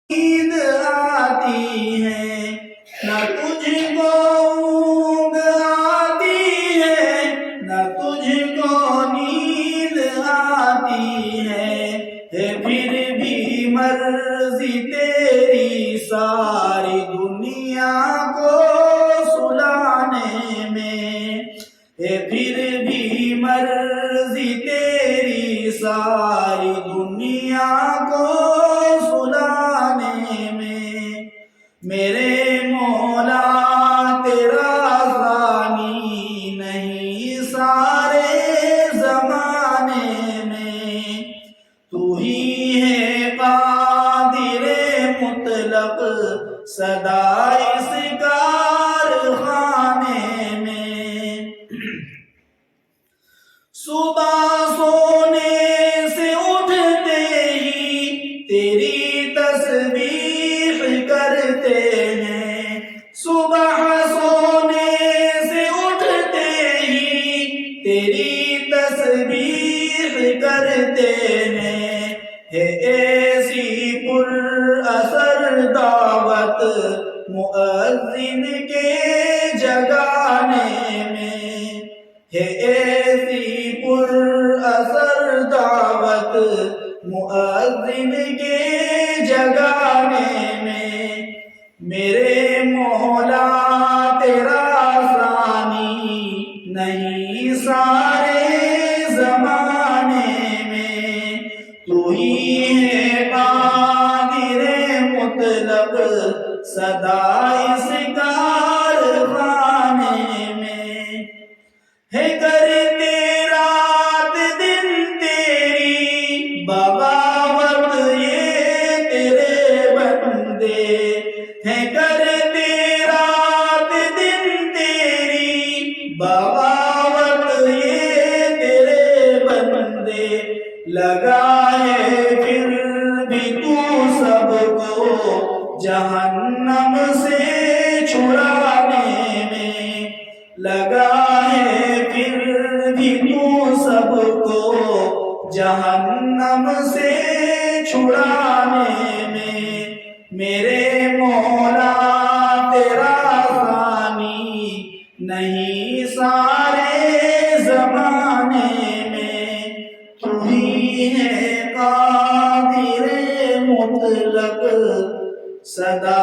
نیند آتی ہے نہ تجھ کو اونگ آتی ہے نہ تجھ کو نیند آتی ہے پھر بھی مرضی تیری ساری دنیا کو سلانے میں پھر بھی مرضی تیری ساری دنیا کو سلانے میں میرے مولا تیرا ثانی نہیں سارے زمانے میں تو ہی ہے قادر مطلق سدا اس کارخانے میں صبح سونے سے اٹھتے ہی تیری تسبیح کرتے ہیں صبح سونے سے اٹھتے ہی تیری تسبیح کرتے ہیں ایسی پر اثر دعوت مؤذن کے جگانے میں ایسی پر اثر دعوت مؤذن کے جگانے میں میرے مولا تیرا ثانی نہیں سارے زمانے میں تو ہی ہے قادر مطلق سدا اس کارخانے میں ہے کرتے رات دن تیری بغاوت یہ تیرے بندے ہے کرتے رات دن تیری بغاوت یہ تیرے بندے لگا ہے پھر بھی تو سب کو جہنم سے چھڑانے میں لگا ہے پھر بھی تو سب کو جہنم سے چھڑانے میں میرے مولا تیرا ثانی نہیں سارے زمانے میں تو ہی ہے قادر مطلق سدا